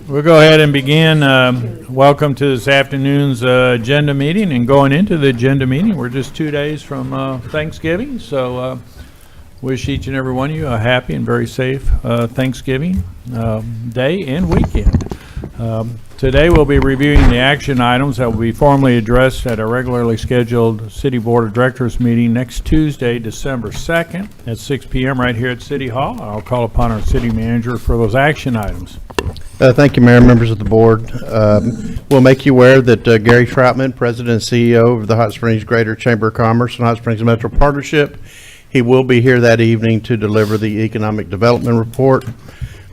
We'll go ahead and begin. Welcome to this afternoon's agenda meeting. And going into the agenda meeting, we're just 2 days from Thanksgiving. So wish each and every one of you a happy and very safe Thanksgiving day and weekend. Today we'll be reviewing the action items that will be formally addressed at a regularly scheduled City Board of Directors meeting next Tuesday, December 2nd at 6 p.m. right here at City Hall. I'll call upon our city manager for those action items. Thank you, Mayor, members of the board. We'll make you aware that Gary Troutman, President and CEO of the Hot Springs Greater Chamber of Commerce and Hot Springs Metro Partnership, he will be here that evening to deliver the Economic Development Report.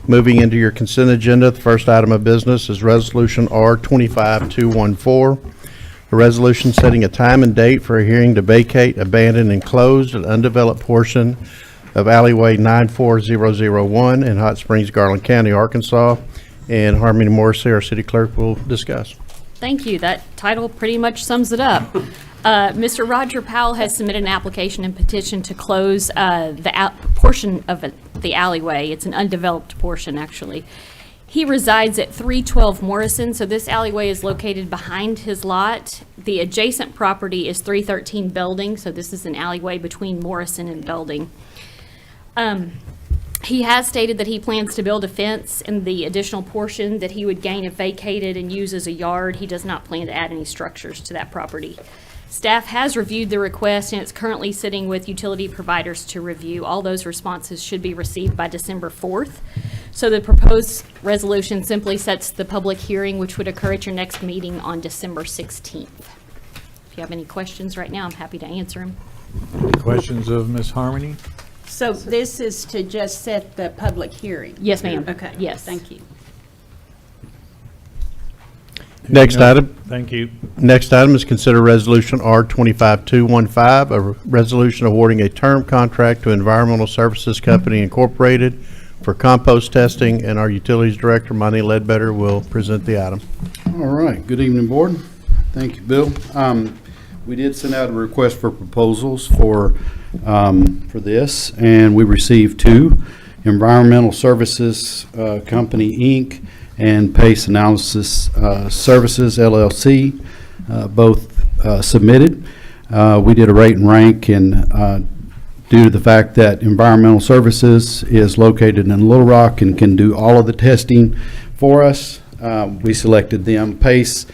Moving into your consent agenda, the first item of business is Resolution R-25214, a resolution setting a time and date for a hearing to vacate, abandon, and close an undeveloped portion of alleyway 94001 in Hot Springs, Garland County, Arkansas. And Harmony Morrissey, our city clerk, will discuss. Thank you. That title pretty much sums it up. Mr. Roger Powell has submitted an application and petition to close the portion of the alleyway. It's an undeveloped portion, actually. He resides at 312 Morrison, so this alleyway is located behind his lot. The adjacent property is 313 Belding, so this is an alleyway between Morrison and Belding. He has stated that he plans to build a fence in the additional portion that he would gain if vacated and use as a yard. He does not plan to add any structures to that property. Staff has reviewed the request and it's currently sitting with utility providers to review. All those responses should be received by December 4th. So the proposed resolution simply sets the public hearing, which would occur at your next meeting on December 16th. If you have any questions right now, I'm happy to answer them. Any questions of Ms. Harmony? So this is to just set the public hearing? Yes, ma'am. Okay. Yes. Thank you. Next item. Thank you. Next item is consider Resolution R-25215, a resolution awarding a term contract to Environmental Services Company Incorporated for compost testing, and our Utilities Director, Monty Ledbetter, will present the item. All right, good evening, board. Thank you, Bill. We did send out a request for proposals for this, and we received two: Environmental Services Company, Inc., and Pace Analysis Services, LLC, both submitted. We did a rate and rank, and due to the fact that Environmental Services is located in Little Rock and can do all of the testing for us, we selected them. Pace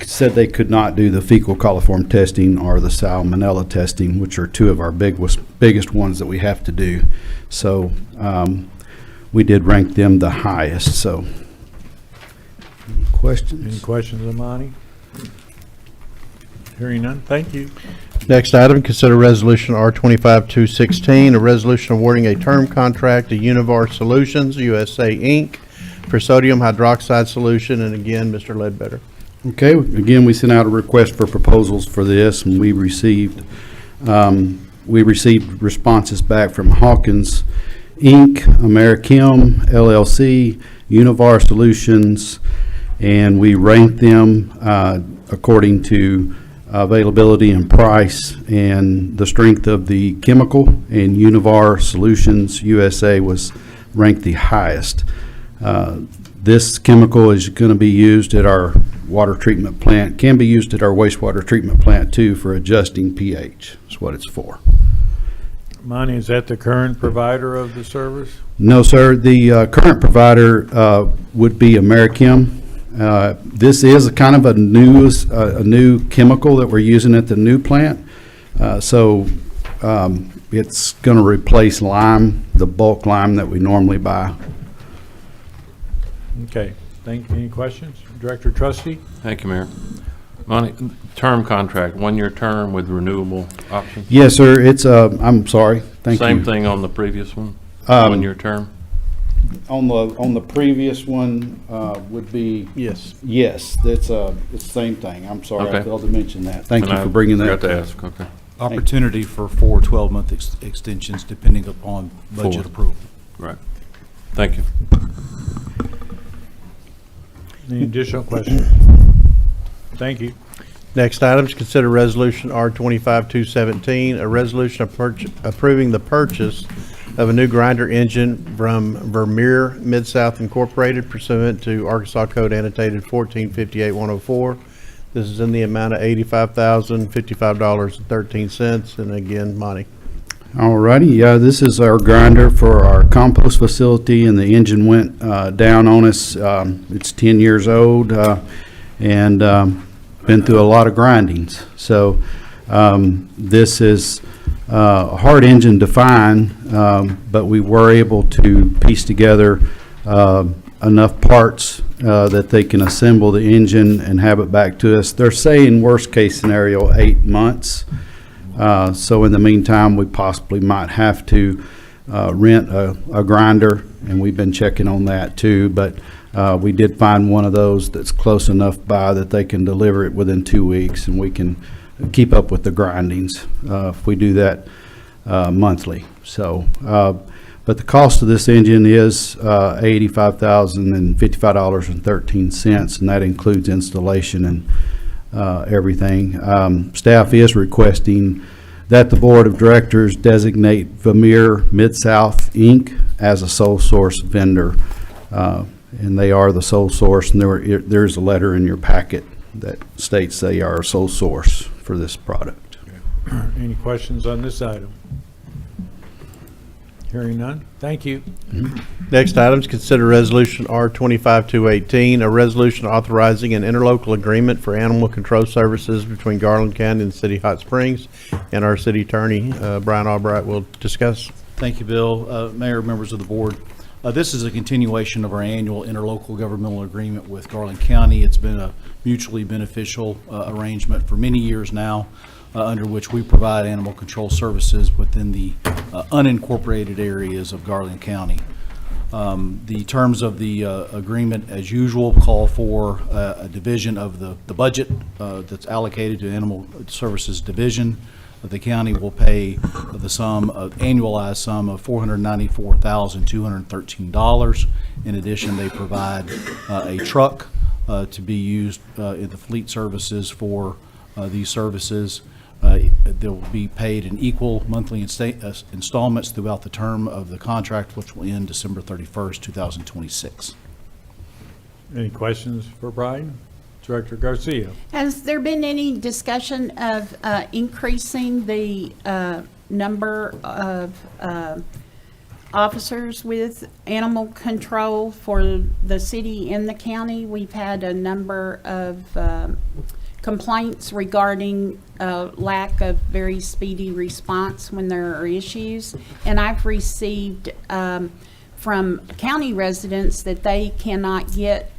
said they could not do the fecal coliform testing or the salmonella testing, which are two of our biggest ones that we have to do. So we did rank them the highest. So any questions? Any questions of Monty? Hearing none, thank you. Next item, consider Resolution R-25216, a resolution awarding a term contract to Univar Solutions, USA, Inc., for sodium hydroxide solution. And again, Mr. Ledbetter. Okay, again, we sent out a request for proposals for this, and we received responses back from Hawkins Inc., Americhem LLC, Univar Solutions, and we ranked them according to availability and price and the strength of the chemical, and Univar Solutions USA was ranked the highest. This chemical is going to be used at our water treatment plant, can be used at our wastewater treatment plant too for adjusting pH. That's what it's for. Monty, is that the current provider of the service? No, sir. The current provider would be Americhem. This is a kind of a new chemical that we're using at the new plant. So it's going to replace lime, the bulk lime that we normally buy. Okay, thank you. Any questions? Director Trustee? Thank you, Mayor. Monty, term contract, 1-year term with renewable options? Yes, sir. It's I'm sorry. Thank you. Same thing on the previous one? 1-year term? On the previous one would be Yes. yes. It's the same thing. I'm sorry. Okay. I failed to mention that. Thank And you I for bringing that. forgot to ask, okay. Opportunity for 4 12-month extensions depending upon budget 4. approval. Right. Thank you. Any additional questions? Thank you. Next item is consider Resolution R-25217, a resolution approving the purchase of a new grinder engine from Vermeer Mid-South Incorporated pursuant to Arkansas Code Annotated 1458104. This is in the amount of $85,055.13. And again, Monty. All righty, yeah, this is our grinder for our compost facility, and the engine went down on us. It's 10 years old and been through a lot of grindings. So this is a hard engine to find, but we were able to piece together enough parts that they can assemble the engine and have it back to us. They're saying worst case scenario 8 months. So in the meantime, we possibly might have to rent a grinder, and we've been checking on that too. But we did find one of those that's close enough by that they can deliver it within 2 weeks, and we can keep up with the grindings if we do that monthly. So, but the cost of this engine is $85,055.13, and that includes installation and everything. Staff is requesting that the Board of Directors designate Vermeer Mid-South Inc. as a sole source vendor. And they are the sole source, and there's a letter in your packet that states they are a sole source for this product. Any questions on this item? Hearing none. Thank you. Next item is consider resolution R-25-218, a resolution authorizing an interlocal agreement for animal control services between Garland County and the City of Hot Springs, and our city attorney, Brian Albright, will discuss. Thank you, Bill. Mayor, members of the board. This is a continuation of our annual interlocal governmental agreement with Garland County. It's been a mutually beneficial arrangement for many years now, under which we provide animal control services within the unincorporated areas of Garland County. The terms of the agreement, as usual, call for a division of the budget that's allocated to Animal Services Division. The county will pay the annualized sum of $494,213. In addition, they provide a truck to be used in the fleet services for these services. They'll be paid in equal monthly installments throughout the term of the contract, which will end December 31st, 2026. Any questions for Brian? Director Garcia. Has there been any discussion of increasing the number of officers with animal control for the city and the county? We've had a number of complaints regarding lack of very speedy response when there are issues. And I've received from county residents that they cannot get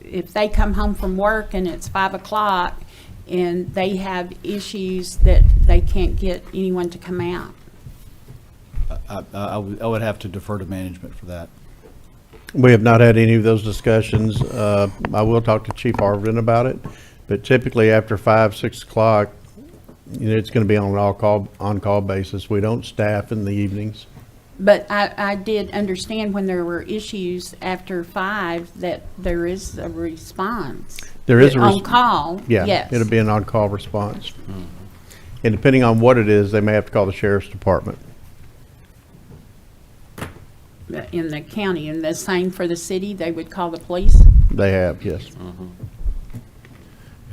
if they come home from work and it's 5 o'clock and they have issues, that they can't get anyone to come out. I would have to defer to management for that. We have not had any of those discussions. I will talk to Chief Harvin about it, but typically after 5, 6 o'clock, it's going to be on an on-call basis. We don't staff in the evenings. But I did understand when there were issues after 5 that there is a response. There is a on call. Yeah, Yes. it'll be an on-call response. And depending on what it is, they may have to call the sheriff's department. In the county, and the same for the city, they would call the police. They have, yes.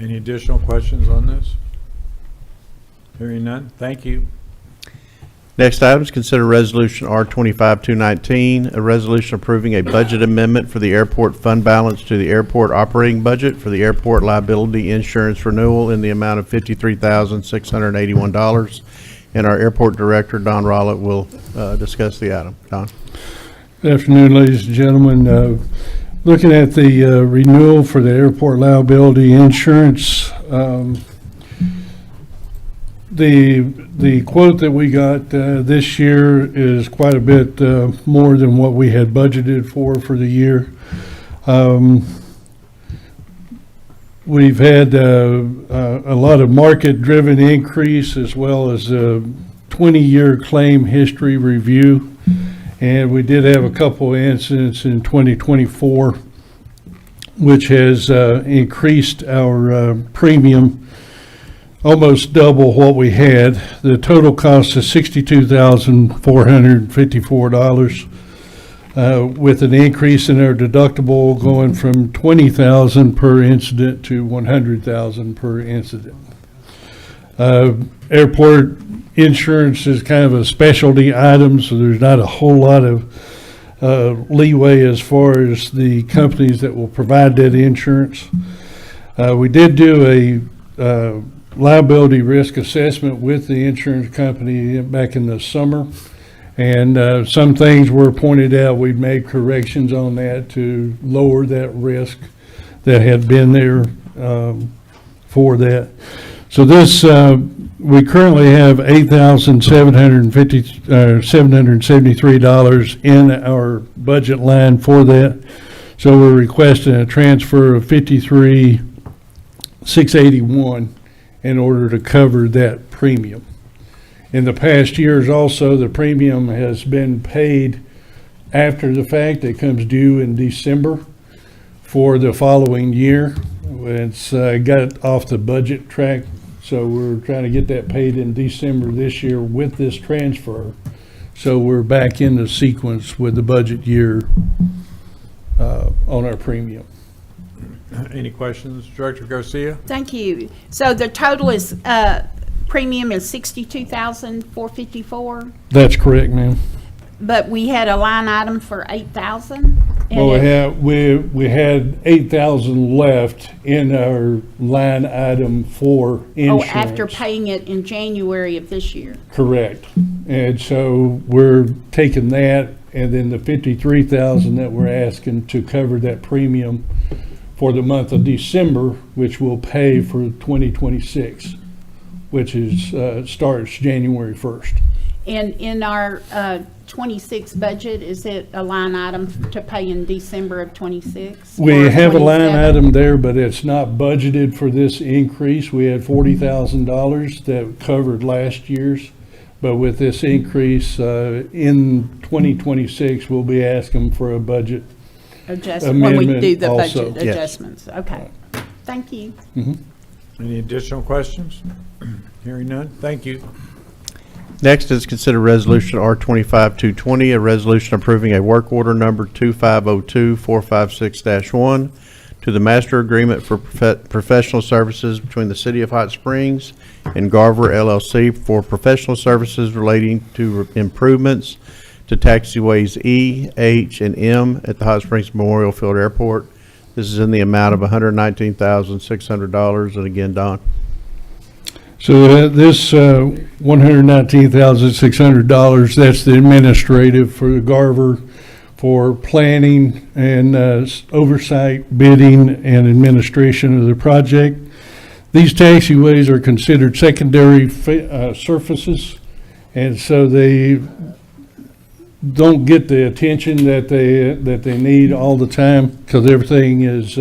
Any additional questions on this? Hearing none. Thank you. Next item is consider resolution R-25-219, a resolution approving a budget amendment for the airport fund balance to the airport operating budget for the airport liability insurance renewal in the amount of $53,681. And our airport director, Don Rollett, will discuss the item. Don? Good afternoon, ladies and gentlemen. Looking at the renewal for the airport liability insurance, the quote that we got this year is quite a bit more than what we had budgeted for the year. We've had a lot of market-driven increase, as well as a 20-year claim history review. And we did have a couple of incidents in 2024, which has increased our premium. almost double what we had. The total cost is $62,454, with an increase in our deductible going from $20,000 per incident to $100,000 per incident. Airport insurance is kind of a specialty item, so there's not a whole lot of leeway as far as the companies that will provide that insurance. We did do a liability risk assessment with the insurance company back in the summer, and some things were pointed out. We've made corrections on that to lower that risk that had been there for that. So this, we currently have $773 in our budget line for that. So we're requesting a transfer of $53,681 in order to cover that premium. In the past years also, the premium has been paid after the fact. It comes due in December for the following year. It's got off the budget track, so we're trying to get that paid in December this year with this transfer. So we're back in the sequence with the budget year on our premium. Any questions, Director Garcia? Thank you. So the total is, premium is $62,454, That's correct, ma'am. but we had a line item for $8,000? Well, we had 8,000 left in our line item for insurance. Oh, after paying it in January of this year? Correct. And so we're taking that, and then the 53,000 that we're asking to cover that premium for the month of December, which we'll pay for 2026, which is, starts January 1st. And in our 26 budget, is it a line item to pay in December of 26? We or have a line 27? item there, but it's not budgeted for this increase. We had $40,000 that covered last year's. But with this increase, in 2026 we'll be asking for a budget. Adjustment, when we do amendment the also. budget Yes. adjustments, okay. Thank you. Any additional questions? Hearing none, thank you. Next is consider resolution R25-220, a resolution approving a work order number 2502-456-1 to the master agreement for professional services between the City of Hot Springs and Garver LLC for professional services relating to improvements to taxiways E, H, and M at the Hot Springs Memorial Field Airport. This is in the amount of $119,600. And again, Don. So this $119,600, that's the administrative for Garver for planning and oversight, bidding, and administration of the project. These taxiways are considered secondary surfaces, and so they don't get the attention that they need all the time, because everything is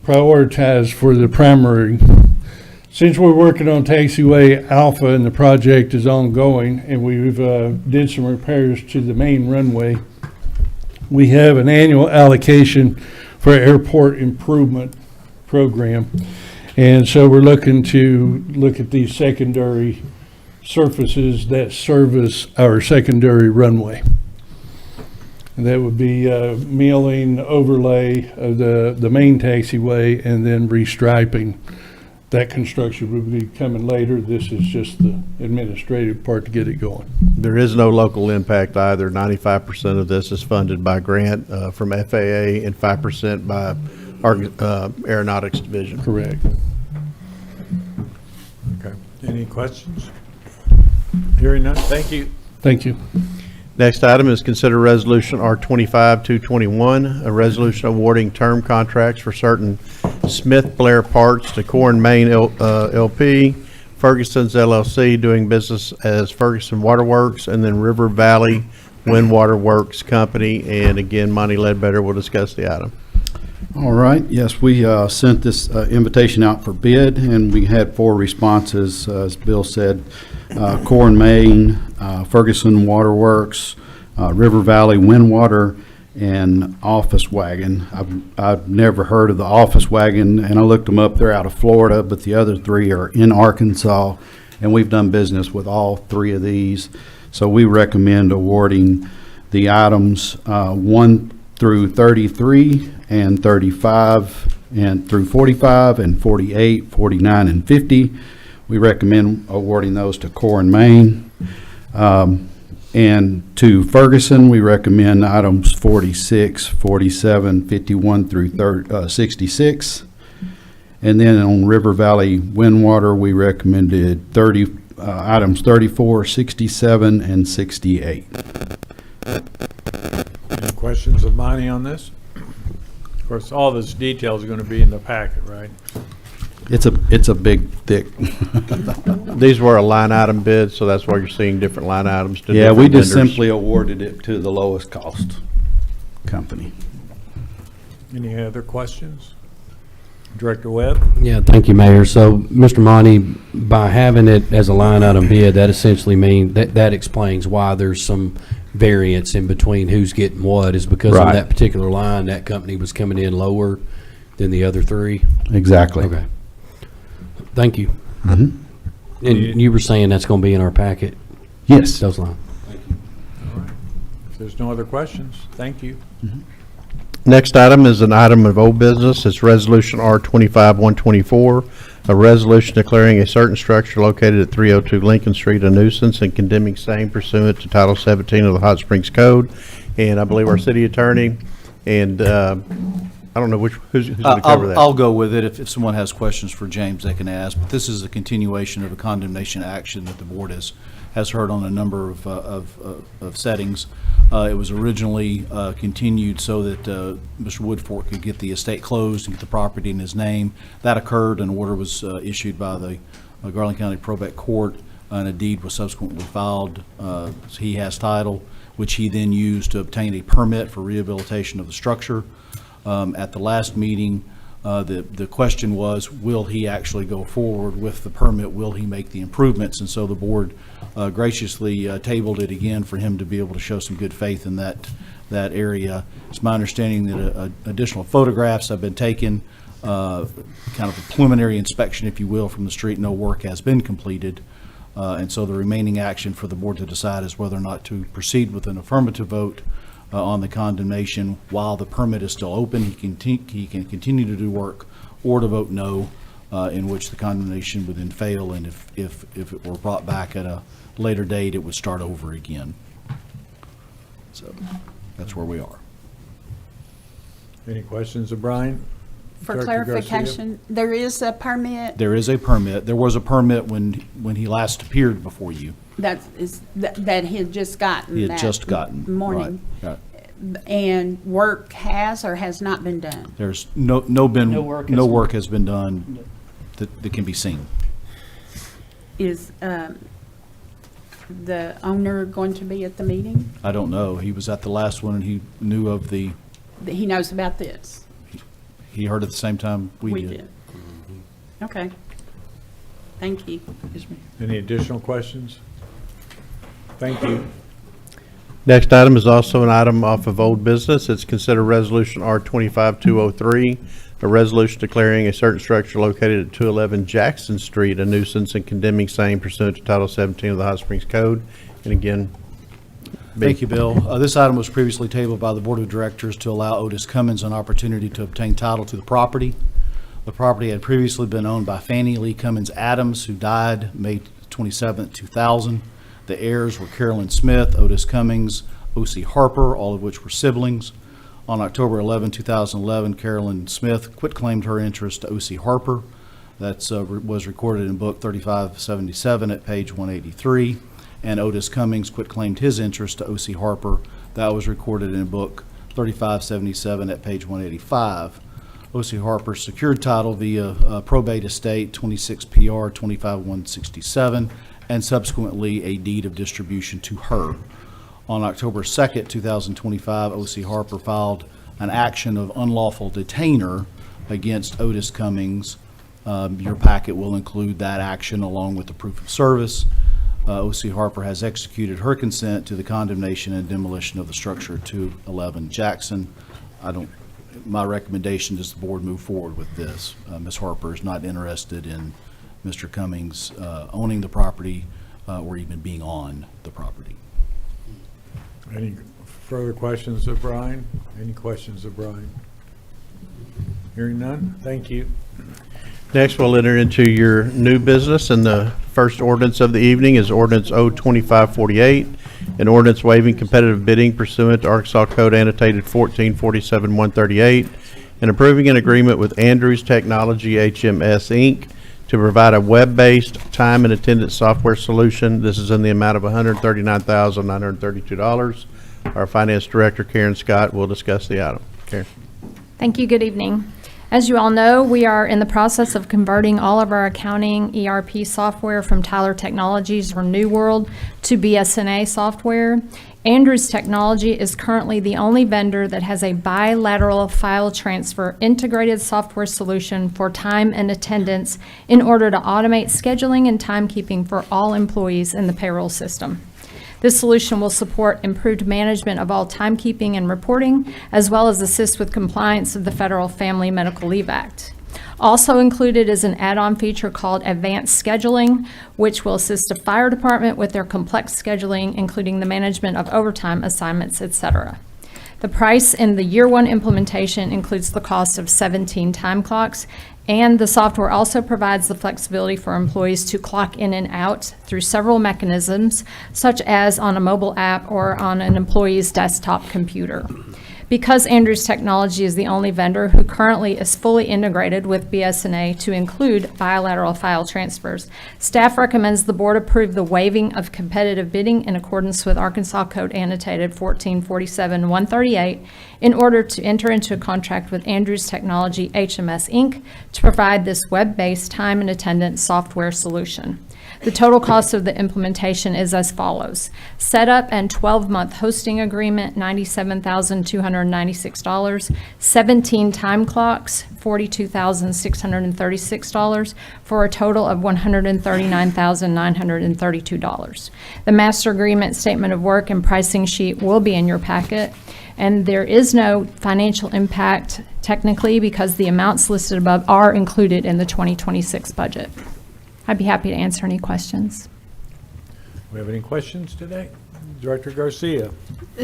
prioritized for the primary. Since we're working on taxiway Alpha and the project is ongoing, and we've did some repairs to the main runway, we have an annual allocation for airport improvement program. And so we're looking to look at these secondary surfaces that service our secondary runway. And that would be milling, overlay of the main taxiway, and then restriping. That construction will be coming later. This is just the administrative part to get it going. There is no local impact either. 95% of this is funded by grant from FAA and 5% by our aeronautics division. Correct. Okay. Any questions? Hearing none, thank you. Thank you. Next item is consider resolution R25-221, a resolution awarding term contracts for certain Smith Blair parts to Core and Main LP, Ferguson's LLC doing business as Ferguson Waterworks, and then River Valley Wind Water Works Company. And again, Monty Ledbetter will discuss the item. All right, yes, we sent this invitation out for bid, and we had 4 responses, as Bill said. Core and Main, Ferguson Waterworks, River Valley Wind Water, and Office Wagon. I've never heard of the Office Wagon, and I looked them up. They're out of Florida, but the other three are in Arkansas, and we've done business with all three of these. So we recommend awarding the items 1 through 33 and 35 and through 45 and 48, 49, and 50. We recommend awarding those to Core and Main. And to Ferguson, we recommend items 46, 47, 51 through 66. And then on River Valley Windwater, we recommended items 34, 67, and 68. Any questions of Monty on this? Of course, all this detail is going to be in the packet, right? It's a big, thick. These were a line item bid, so that's why you're seeing different line items to Yeah, we different just vendors. simply awarded it to the lowest cost company. Any other questions? Director Webb? Yeah, thank you, Mayor. So, Mr. Monty, by having it as a line item bid, that essentially means, that explains why there's some variance in between who's getting what, is because on Right. that particular line, that company was coming in lower than the other three? Exactly. Okay. Thank you. Mhm. And you were saying that's going to be in our packet, Yes. those lines? If there's no other questions, thank you. Next item is an item of old business. It's Resolution R-25-124, a resolution declaring a certain structure located at 302 Lincoln Street a nuisance and condemning same pursuant to Title 17 of the Hot Springs Code. And I believe our city attorney and, I don't know who's going to cover that. I'll go with it. If someone has questions for James, they can ask. But this is a continuation of a condemnation action that the board has heard on a number of settings. It was originally continued so that Mr. Woodfork could get the estate closed and get the property in his name. That occurred. An order was issued by the Garland County Probate Court, and a deed was subsequently filed. He has title, which he then used to obtain a permit for rehabilitation of the structure. At the last meeting, the question was, will he actually go forward with the permit? Will he make the improvements? And so the board graciously tabled it again for him to be able to show some good faith in that area. It's my understanding that additional photographs have been taken, kind of a preliminary inspection, if you will, from the street. No work has been completed. And so the remaining action for the board to decide is whether or not to proceed with an affirmative vote on the condemnation while the permit is still open. He can continue to do work, or to vote no, in which the condemnation would then fail, and if it were brought back at a later date, it would start over again. So that's where we are. Any questions of Brian? For Director Garcia? clarification, there is a permit There is a permit. There was a permit when he last appeared before you. that he had just gotten He had that just gotten. morning. Right. And work has or has not been done? There's no work has been done that can be seen. Is the owner going to be at the meeting? I don't know. He was at the last one, and he knew of the, That he knows about this? he heard at the same time we did. Okay. Thank you. Any additional questions? Thank you. Next item is also an item off of old business. It's considered Resolution R-25-203, a resolution declaring a certain structure located at 211 Jackson Street a nuisance and condemning same pursuant to Title 17 of the Hot Springs Code. And again, Thank you, Bill. This item was previously tabled by the Board of Directors to allow Otis Cummins an opportunity to obtain title to the property. The property had previously been owned by Fannie Lee Cummins Adams, who died May 27, 2000. The heirs were Carolyn Smith, Otis Cummings, O.C. Harper, all of which were siblings. On October 11, 2011, Carolyn Smith quitclaimed her interest to O.C. Harper. That was recorded in Book 3577 at page 183. And Otis Cummings quitclaimed his interest to O.C. Harper. That was recorded in Book 3577 at page 185. O.C. Harper secured title via probate estate 26 PR 25167 and subsequently a deed of distribution to her. On October 2nd, 2025, O.C. Harper filed an action of unlawful detainer against Otis Cummings. Your packet will include that action along with the proof of service. O.C. Harper has executed her consent to the condemnation and demolition of the structure at 211 Jackson. My recommendation is the board move forward with this. Ms. Harper is not interested in Mr. Cummings owning the property or even being on the property. Any further questions of Brian? Any questions of Brian? Hearing none, thank you. Next, we'll enter into your new business, and the first ordinance of the evening is ordinance O-2548, an ordinance waiving competitive bidding pursuant to Arkansas Code annotated 1447-138, and approving an agreement with Andrews Technology HMS, Inc. to provide a web-based time and attendance software solution. This is in the amount of $139,932. Our Finance Director, Karen Scott, will discuss the item. Karen. Thank you. Good evening. As you all know, we are in the process of converting all of our accounting ERP software from Tyler Technologies or New World to BSNA software. Andrews Technology is currently the only vendor that has a bilateral file transfer integrated software solution for time and attendance in order to automate scheduling and timekeeping for all employees in the payroll system. This solution will support improved management of all timekeeping and reporting, as well as assist with compliance of the Federal Family Medical Leave Act. Also included is an add-on feature called Advanced Scheduling, which will assist the fire department with their complex scheduling, including the management of overtime assignments, etc. The price in the year one implementation includes the cost of 17 time clocks, and the software also provides the flexibility for employees to clock in and out through several mechanisms, such as on a mobile app or on an employee's desktop computer. Because Andrews Technology is the only vendor who currently is fully integrated with BSNA to include bilateral file transfers, staff recommends the board approve the waiving of competitive bidding in accordance with Arkansas Code annotated 1447-138 in order to enter into a contract with Andrews Technology HMS, Inc. to provide this web-based time and attendance software solution. The total cost of the implementation is as follows. Setup and 12-month hosting agreement, $97,296. 17 time clocks, $42,636, for a total of $139,932. The master agreement statement of work and pricing sheet will be in your packet, and there is no financial impact technically because the amounts listed above are included in the 2026 budget. I'd be happy to answer any questions. We have any questions today? Director Garcia.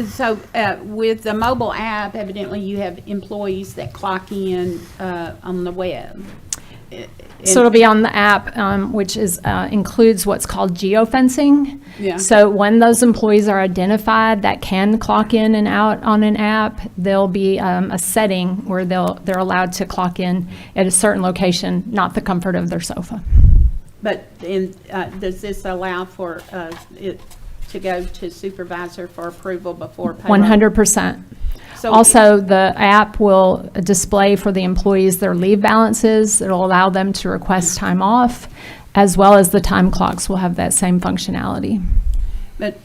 So with the mobile app, evidently you have employees that clock in on the web. So it'll be on the app, which is includes what's called geofencing. Yeah. So when those employees are identified that can clock in and out on an app, there'll be a setting where they're allowed to clock in at a certain location, not the comfort of their sofa. But does this allow for it to go to supervisor for approval before payroll? 100%. So Also, the app will display for the employees their leave balances. It'll allow them to request time off, as well as the time clocks will have that same functionality. But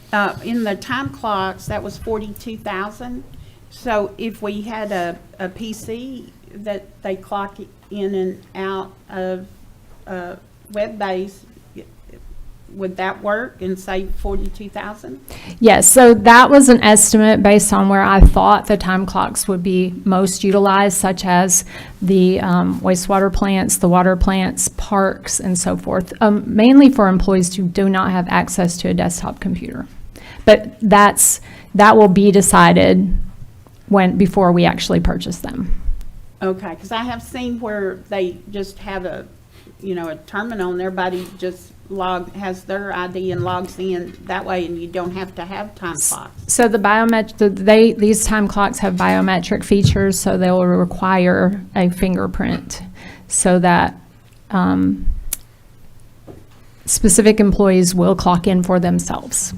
in the time clocks, that was 42,000. So if we had a PC that they clock in and out of web-based, would that work and save 42,000? Yes, so that was an estimate based on where I thought the time clocks would be most utilized, such as the wastewater plants, the water plants, parks, and so forth, mainly for employees who do not have access to a desktop computer. But that will be decided before we actually purchase them. Okay, because I have seen where they just have a terminal and everybody just has their ID and logs in that way, and you don't have to have time clocks. So these time clocks have biometric features, so they will require a fingerprint so that specific employees will clock in for themselves.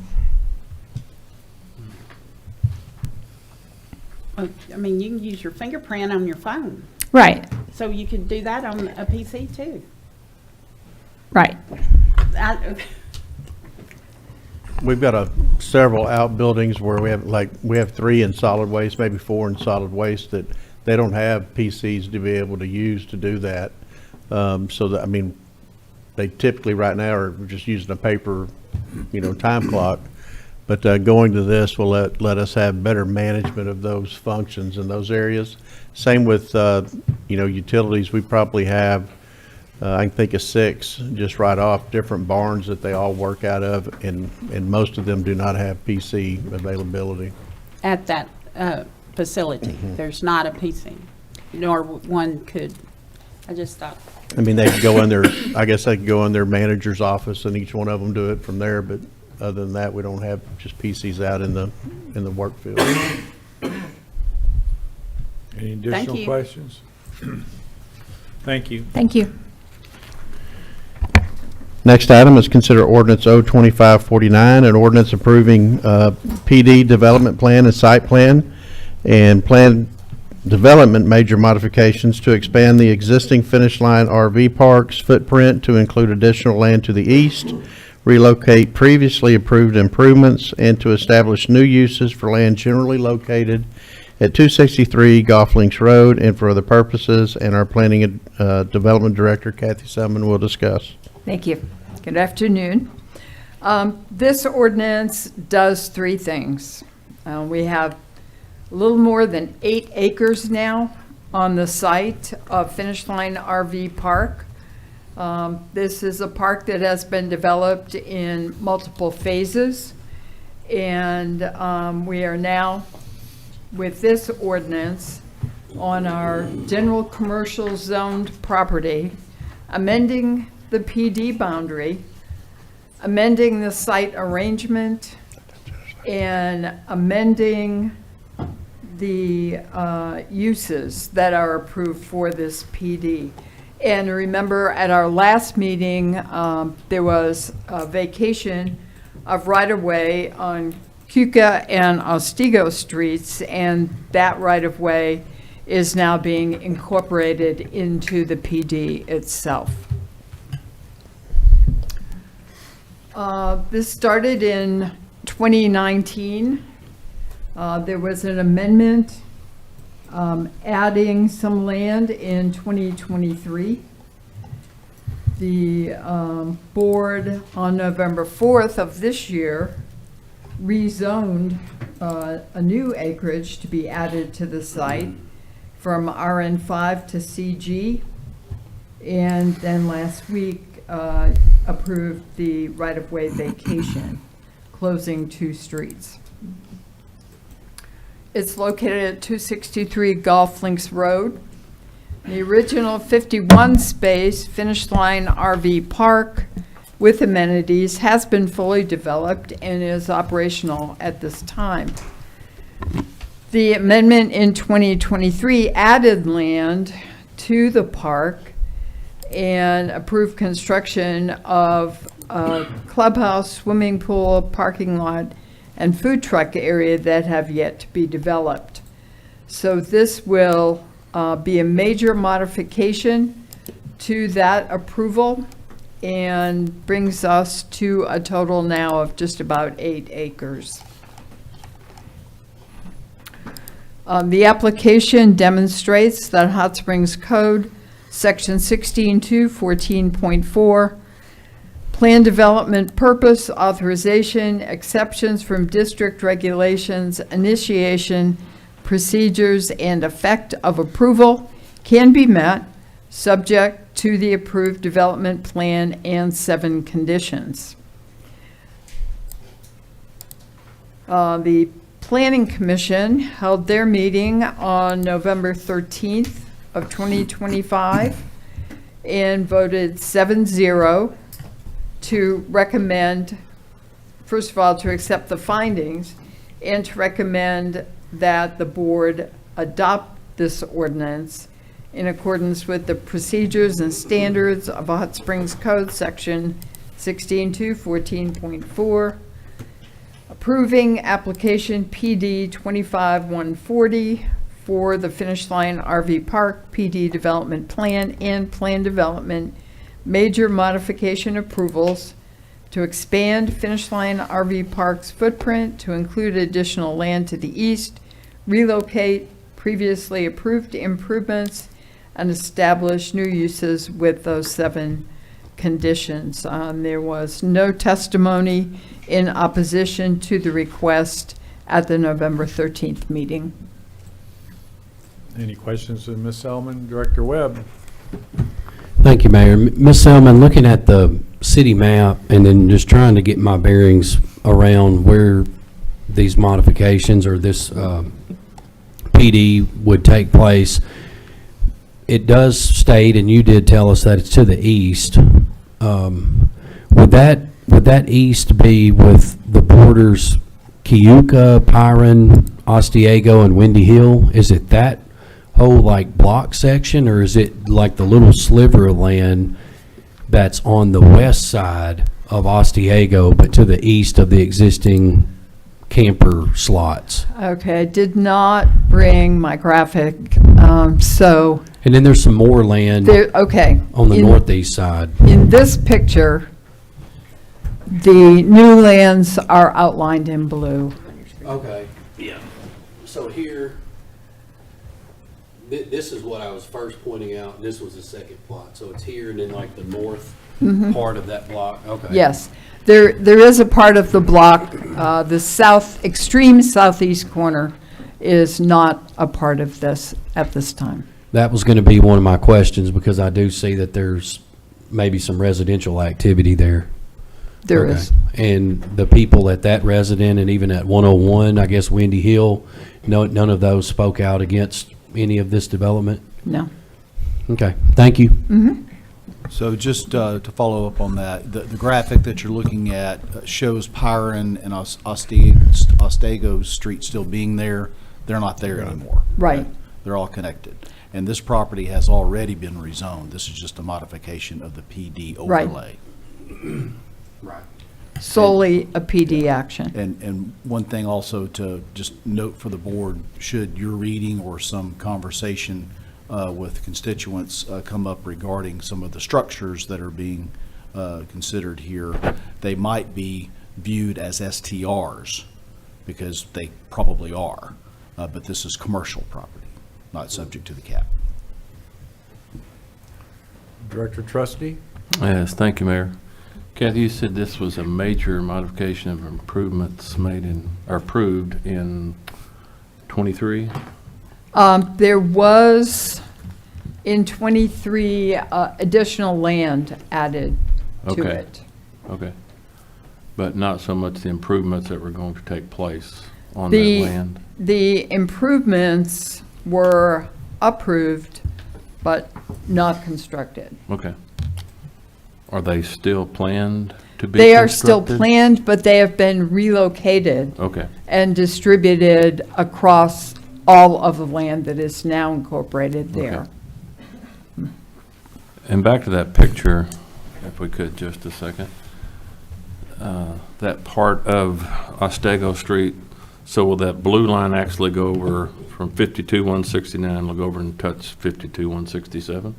I mean, you can use your fingerprint on your phone, Right, so you could do that on a PC too. right. We've got several outbuildings where we have 3 in solid waste, maybe 4 in solid waste, that they don't have PCs to be able to use to do that. So that, I mean, they typically right now are just using a paper time clock. But going to this will let us have better management of those functions in those areas. Same with, utilities. We probably have, I can think of 6 just right off, different barns that they all work out of, and most of them do not have PC availability. At that facility, there's not a PC, nor one could. I just thought, I mean, they could go in their, I guess they could go in their manager's office and each one of them do it from there, but other than that, we don't have just PCs out in the work field. Any additional you. questions? Thank you. Thank you. Next item is consider ordinance O-2549, an ordinance approving PD development plan and site plan and plan development major modifications to expand the existing Finish Line RV Park's footprint to include additional land to the east, relocate previously approved improvements, and to establish new uses for land generally located at 263 Golf Links Road and for other purposes, and our Planning and Development Director, Kathy Summan, will discuss. Thank you. Good afternoon. This ordinance does 3 things. We have a little more than 8 acres now on the site of Finish Line RV Park. This is a park that has been developed in multiple phases, and we are now, with this ordinance, on our general commercial zoned property, amending the PD boundary, amending the site arrangement, and amending the uses that are approved for this PD. And remember, at our last meeting, there was a vacation of right-of-way on Cuca and Otsego Streets, and that right-of-way is now being incorporated into the PD itself. This started in 2019. There was an amendment adding some land in 2023. The board on November 4th of this year rezoned a new acreage to be added to the site from RN5 to CG, and then last week approved the right-of-way vacation, closing 2 streets. It's located at 263 Golf Links Road. The original 51 space Finish Line RV Park with amenities has been fully developed and is operational at this time. The amendment in 2023 added land to the park and approved construction of a clubhouse, swimming pool, parking lot, and food truck area that have yet to be developed. So this will be a major modification to that approval and brings us to a total now of just about 8 acres. The application demonstrates that Hot Springs Code, Section 16.2, 14.4, plan development purpose, authorization, exceptions from district regulations, initiation, procedures, and effect of approval can be met, subject to the approved development plan and 7 conditions. The Planning Commission held their meeting on November 13th of 2025 and voted 7-0 to recommend, first of all, to accept the findings and to recommend that the board adopt this ordinance in accordance with the procedures and standards of Hot Springs Code, Section 16.2, 14.4, approving application PD 25-140 for the Finish Line RV Park PD development plan and plan development major modification approvals to expand Finish Line RV Park's footprint to include additional land to the east, relocate previously approved improvements, and establish new uses with those 7 conditions. There was no testimony in opposition to the request at the November 13th meeting. Any questions of Ms. Selman? Director Webb? Thank you, Mayor. Ms. Selman, looking at the city map and then just trying to get my bearings around where these modifications or this PD would take place, it does state, and you did tell us that it's to the east. Would that east be with the borders Keuka, Pyron, Ostiego, and Windy Hill? Is it that whole like block section, or is it like the little sliver of land that's on the west side of Ostiego, but to the east of the existing camper slots? Okay, I did not bring my graphic, so And then there's some more land there, okay. on the In- northeast side. In this picture, the new lands are outlined in blue. Okay, yeah. So here, this is what I was first pointing out. This was the second plot. So it's here and then like the north part of that block. Okay. Yes, there is a part of the block, the extreme southeast corner is not a part of this at this time. That was going to be one of my questions because I do see that there's maybe some residential activity there. There Okay. is. And the people at that resident and even at 101, I guess Windy Hill, none of those spoke out against any of this development? No. Okay, thank you. So just to follow up on that, the graphic that you're looking at shows Pyron and Ostago Street still being there. They're not there anymore. Right. They're all connected. And this property has already been rezoned. This is just a modification of the PD Right. overlay. Right. Solely a PD action. And one thing also to just note for the board, should your reading or some conversation with constituents come up regarding some of the structures that are being considered here, they might be viewed as STRs, because they probably are. But this is commercial property, not subject to the cap. Director Trustee? Yes, thank you, Mayor. Kathy, you said this was a major modification of improvements made in, or approved in 23? There was, in 23, additional land added to Okay. it. Okay. But not so much the improvements that were going to take place on that The, land? the improvements were approved, but not constructed. Okay. Are they still planned to be They are still constructed? planned, but they have been relocated Okay. and distributed across all of the land that is now incorporated there. Okay. And back to that picture, if we could, just a second. That part of Ostago Street, so will that blue line actually go over from 52-169, will go over and touch 52-167?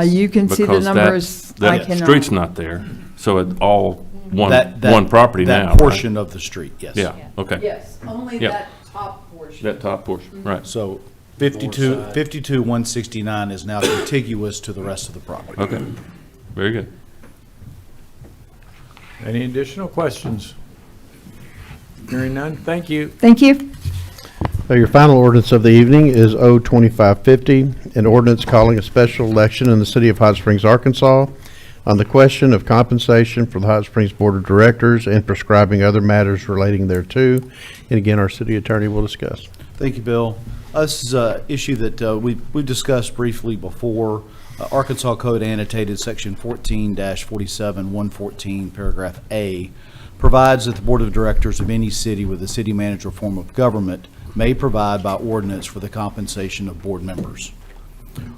You can see the Because that- numbers. I That cannot. street's not there, so it's all That- one property now, That right? portion of the street, yes. Yeah, okay. Yes, only Yeah. that top portion. That top portion, right. So 52-169 is now contiguous to the rest of the property. Okay, very good. Any additional questions? Hearing none, thank you. Thank you. Your final ordinance of the evening is O 2550, an ordinance calling a special election in the city of Hot Springs, Arkansas on the question of compensation for the Hot Springs Board of Directors and prescribing other matters relating thereto. And again, our city attorney will discuss. Thank you, Bill. This is an issue that we've discussed briefly before. Arkansas Code Annotated, Section 14-47-114, Paragraph A, provides that the Board of Directors of any city with a city manager form of government may provide by ordinance for the compensation of board members.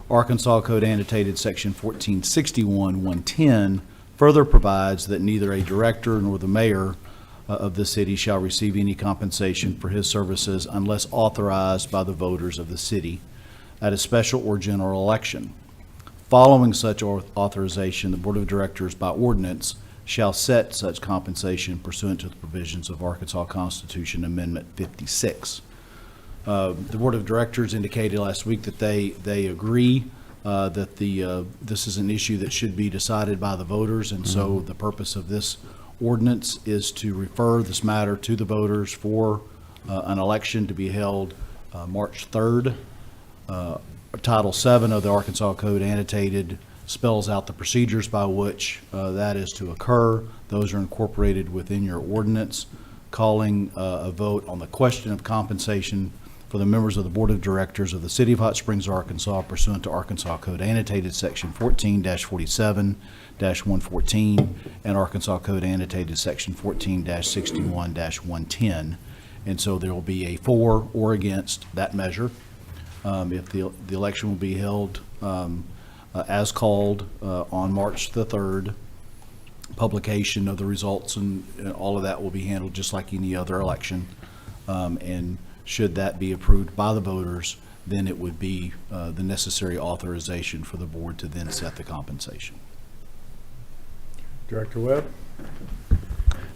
Arkansas Code Annotated, Section 1461-110, further provides that neither a director nor the mayor of the city shall receive any compensation for his services unless authorized by the voters of the city at a special or general election. Following such authorization, the Board of Directors by ordinance shall set such compensation pursuant to the provisions of Arkansas Constitution Amendment 56. The Board of Directors indicated last week that they agree that this is an issue that should be decided by the voters, and so the purpose of this ordinance is to refer this matter to the voters for an election to be held March 3rd. Title VII of the Arkansas Code annotated spells out the procedures by which that is to occur. Those are incorporated within your ordinance, calling a vote on the question of compensation for the members of the Board of Directors of the City of Hot Springs, Arkansas pursuant to Arkansas Code annotated Section 14-47-114 and Arkansas Code annotated Section 14-61-110. And so there will be a for or against that measure. If the election will be held as called on March the 3rd, publication of the results and all of that will be handled just like any other election. And should that be approved by the voters, then it would be the necessary authorization for the board to then set the compensation. Director Webb?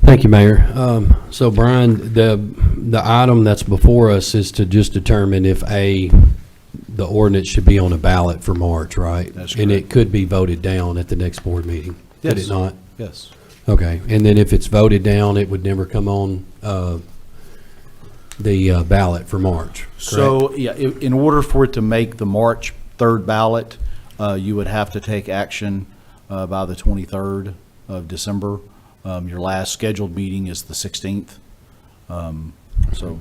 Thank you, Mayor. So Brian, the item that's before us is to just determine if the ordinance should be on a ballot for March, right? That's And it correct. could be voted down at the next board meeting, could Yes. it not? Yes. Okay, and then if it's voted down, it would never come on the ballot for March, correct? So, yeah, in order for it to make the March 3rd ballot, you would have to take action by the 23rd of December. Your last scheduled meeting is the 16th. So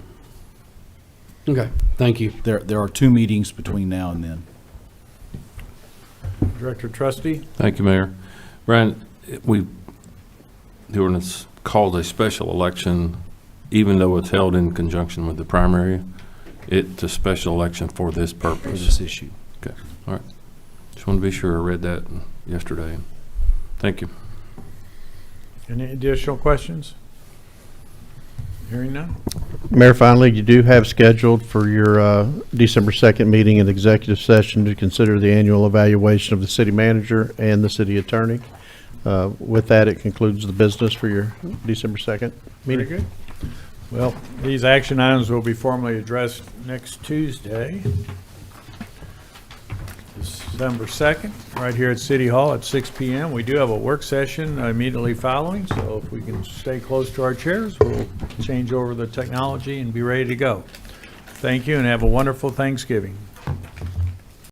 Okay, thank you. there are 2 meetings between now and then. Director Trustee? Thank you, Mayor. Brian, the ordinance calls a special election, even though it's held in conjunction with the primary. It's a special election for this For purpose. this issue. Okay, all right. Just want to be sure I read that yesterday. Thank you. Any additional questions? Hearing none? Mayor, finally, you do have scheduled for your December 2nd meeting an executive session to consider the annual evaluation of the city manager and the city attorney. With that, it concludes the business for your December 2nd Very meeting. good. Well, these action items will be formally addressed next Tuesday, December 2nd, right here at City Hall at 6 PM. We do have a work session immediately following, so if we can stay close to our chairs, we'll change over the technology and be ready to go. Thank you and have a wonderful Thanksgiving.